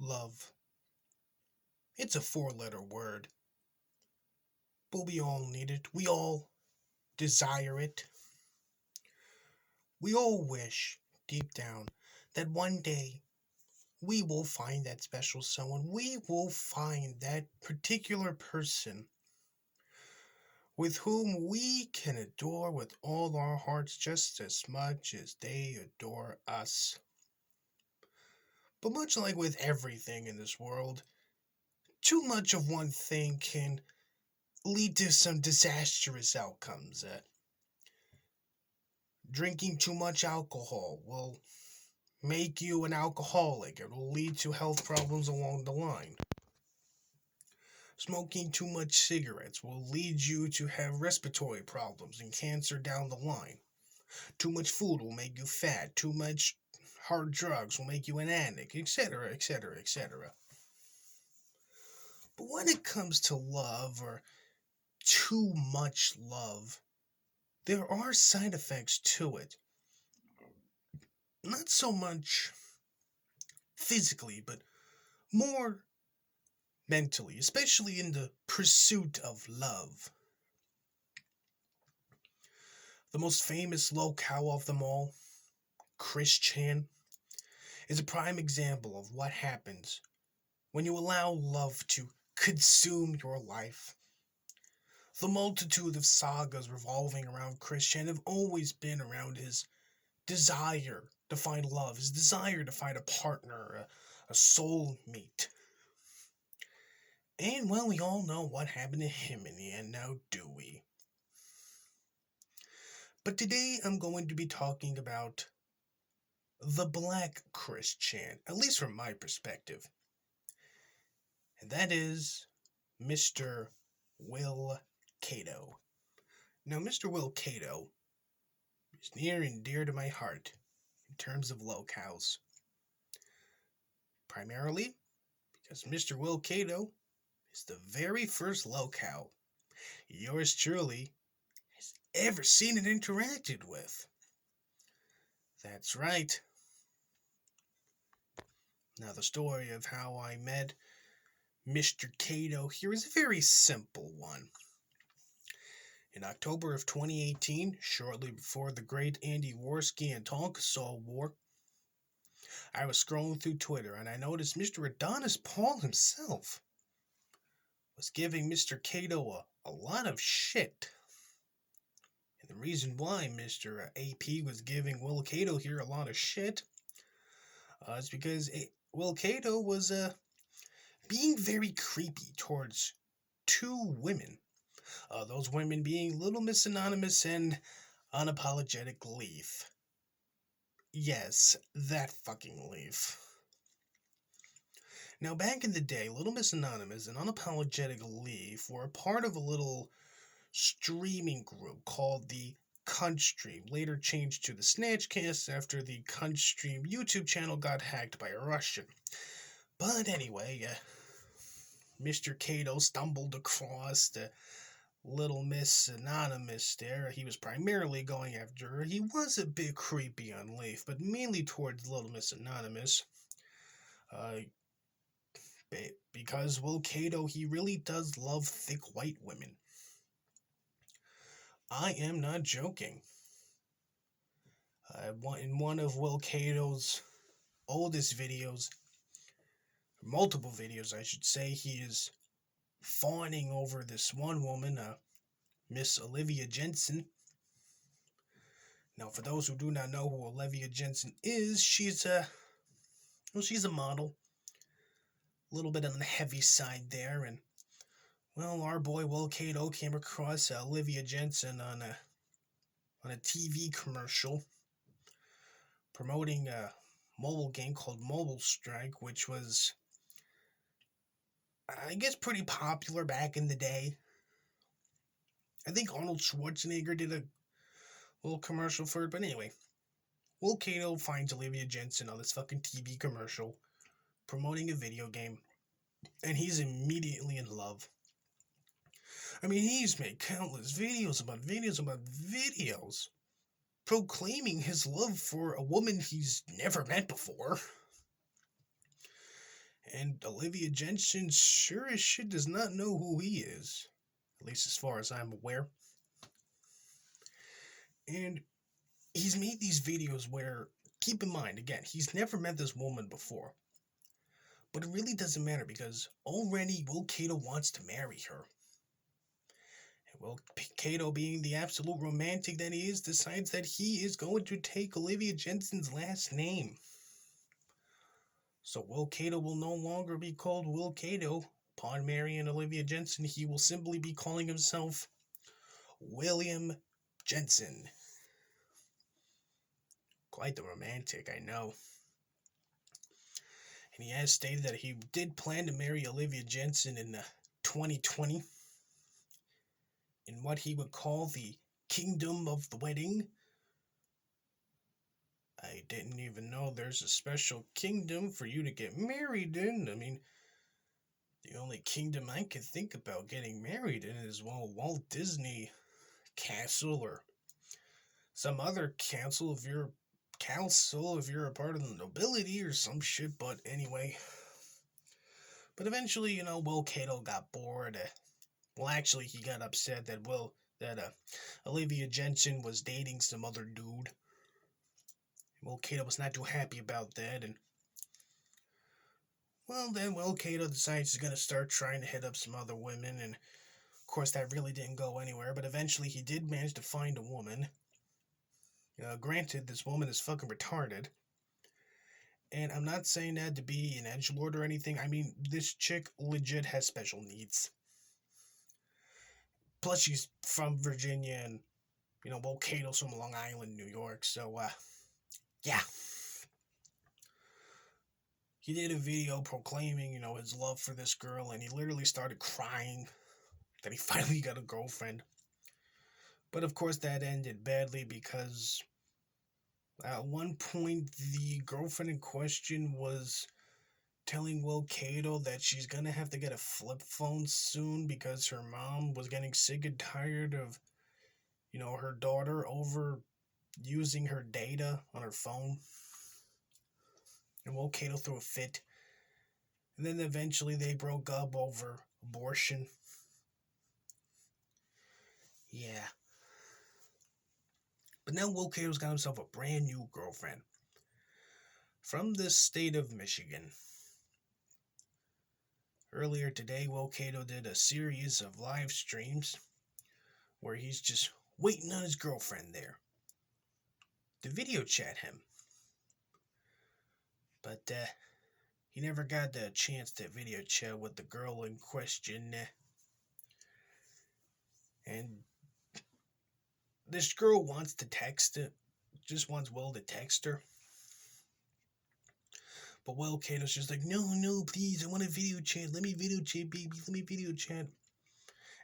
Love. It's a four-letter word, but we all need it. We all desire it. We all wish, deep down, that one day we will find that special someone. We will find that particular person with whom we can adore with all our hearts just as much as they adore us. But much like with everything in this world, too much of one thing can lead to some disastrous outcomes. Drinking too much alcohol will make you an alcoholic. It will lead to health problems along the line. Smoking too much cigarettes will lead you to have respiratory problems and cancer down the line. Too much food will make you fat. Too much hard drugs will make you an addict, etc., etc., etc. But when it comes to love or too much love, there are side effects to it. Not so much physically, but more mentally, especially in the pursuit of love. The most famous locale of them all, Chris Chan, is a prime example of what happens when you allow love to consume your life. The multitude of sagas revolving around Chris Chan have always been around his desire to find love, his desire to find a partner, a soulmate. And well, we all know what happened to him in the end, now do we? But today I'm going to be talking about the Black Chris Chan, at least from my perspective. And that is Mr. Will Cato. Now, Mr. Will Cato is near and dear to my heart in terms of locales. Primarily because Mr. Will Cato is the very first locale yours truly has ever seen and interacted with. That's right. Now, the story of how I met Mr. Cato here is a very simple one. In October of 2018, shortly before the great Andy Worski and Tonka Saw war, I was scrolling through Twitter and I noticed Mr. Adonis Paul himself was giving Mr. Cato a lot of shit. And the reason why Mr. AP was giving Will Cato here a lot of shit is because Will Cato was being very creepy towards two women. Those women being Little Miss Anonymous and Unapologetic Leaf. Yes, that fucking Leaf. Now, back in the day, Little Miss Anonymous and Unapologetic Leaf were a part of a little streaming group called the Cuntstream, later changed to the Snatchcast after the Cuntstream YouTube channel got hacked by a Russian. But anyway, Mr. Cato stumbled across the Little Miss Anonymous there. He was primarily going after her. He was a bit creepy on Leaf, but mainly towards Little Miss Anonymous. Because Will Cato, he really does love thick white women. I am not joking. In one of Will Cato's oldest videos, multiple videos I should say, he is fawning over this one woman, Miss Olivia Jensen. Now, for those who do not know who Olivia Jensen is, she's a model. A little bit on the heavy side there, and well, our boy Will Cato came across Olivia Jensen on a TV commercial promoting a mobile game called Mobile Strike, which was, I guess, pretty popular back in the day. I think Arnold Schwarzenegger did a little commercial for it, but anyway, Will Cato finds Olivia Jensen on this fucking TV commercial promoting a video game, and he's immediately in love. I mean, he's made countless videos about videos, proclaiming his love for a woman he's never met before. And Olivia Jensen sure as shit does not know who he is. At least as far as I'm aware. And he's made these videos where, keep in mind, again, he's never met this woman before. But it really doesn't matter because already Will Cato wants to marry her. And Will Cato, being the absolute romantic that he is, decides that he is going to take Olivia Jensen's last name. So Will Cato will no longer be called Will Cato. Upon marrying Olivia Jensen, he will simply be calling himself William Jensen. Quite the romantic, I know. And he has stated that he did plan to marry Olivia Jensen in 2020 in what he would call the Kingdom of the Wedding. I didn't even know there's a special kingdom for you to get married in. I mean, the only kingdom I can think about getting married in is, well, Walt Disney Castle or some other council if you're a part of the nobility or some shit. But anyway, but eventually, Will Cato got bored. Well, actually, he got upset that Olivia Jensen was dating some other dude. Will Cato was not too happy about that, and well, then Will Cato decides he's gonna start trying to hit up some other women, and of course that really didn't go anywhere. But eventually, he did manage to find a woman. Granted, this woman is fucking retarded, and I'm not saying that to be an edgelord or anything. I mean, this chick legit has special needs. Plus, she's from Virginia, and Will Cato's from Long Island, New York. So, yeah. He did a video proclaiming, his love for this girl, and he literally started crying that he finally got a girlfriend. But of course, that ended badly because at one point, the girlfriend in question was telling Will Cato that she's gonna have to get a flip phone soon because her mom was getting sick and tired of, her daughter over using her data on her phone. And Will Cato threw a fit. And then eventually they broke up over abortion. Yeah. But now Will Cato's got himself a brand new girlfriend. From the state of Michigan. Earlier today, Will Cato did a series of live streams where he's just waiting on his girlfriend there to video chat him. But he never got the chance to video chat with the girl in question. And this girl wants to text it, just wants Will to text her. But Will Cato's just like, no, please, I want to video chat. Let me video chat, baby. Let me video chat.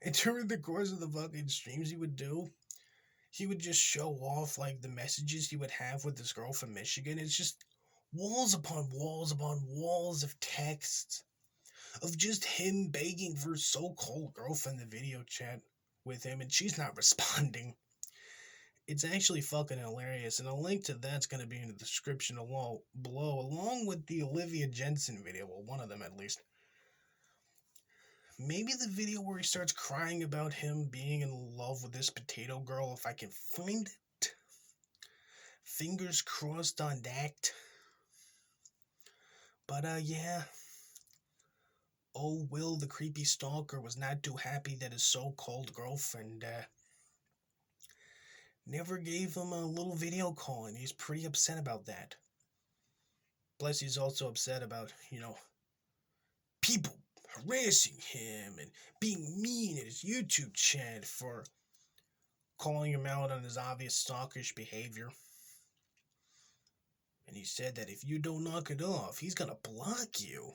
And during the course of the fucking streams he would do, he would just show off, like, the messages he would have with this girl from Michigan. It's just walls upon walls upon walls of texts of just him begging for his so-called girlfriend to video chat with him, and she's not responding. It's actually fucking hilarious, and a link to that's going to be in the description below, along with the Olivia Jensen video, well, one of them at least. Maybe the video where he starts crying about him being in love with this potato girl, if I can find it. Fingers crossed on that. But, yeah. Oh, Will, the creepy stalker, was not too happy that his so-called girlfriend, never gave him a little video call, and he's pretty upset about that. Plus, he's also upset about, people harassing him and being mean in his YouTube chat for calling him out on his obvious stalkish behavior. And he said that if you don't knock it off, he's gonna block you.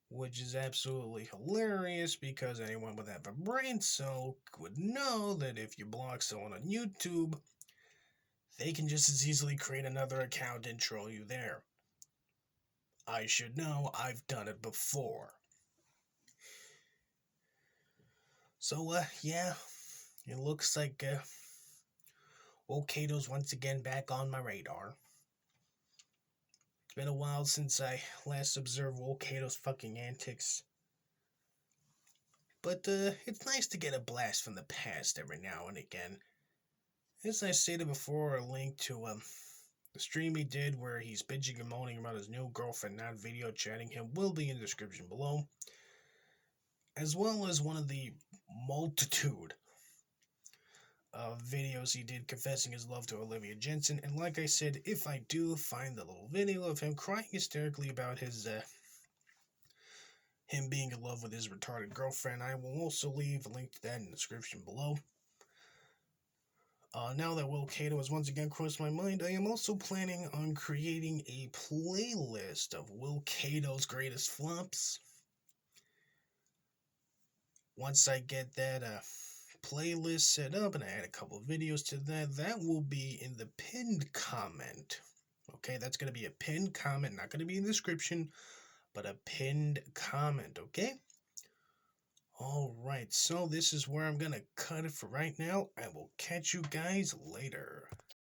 Which is absolutely hilarious because anyone with a brain cell would know that if you block someone on YouTube, they can just as easily create another account and troll you there. I should know, I've done it before. So, yeah, it looks like Will Cato's once again back on my radar. been a while since I last observed Will Cato's fucking antics. But it's nice to get a blast from the past every now and again. As I stated before, a link to the stream he did where he's bitching and moaning about his new girlfriend not video chatting him will be in the description below, as well as one of the multitude of videos he did confessing his love to Olivia Jensen. And like I said, if I do find the little video of him crying hysterically about him being in love with his retarded girlfriend, I will also leave a link to that in the description below. Now that Will Cato has once again crossed my mind, I am also planning on creating a playlist of Will Cato's greatest flops. Once I get that playlist set up and I add a couple of videos to that will be in the pinned comment. Okay, that's going to be a pinned comment, not going to be in the description, but a pinned comment, okay? Alright, so this is where I'm going to cut it for right now. I will catch you guys later.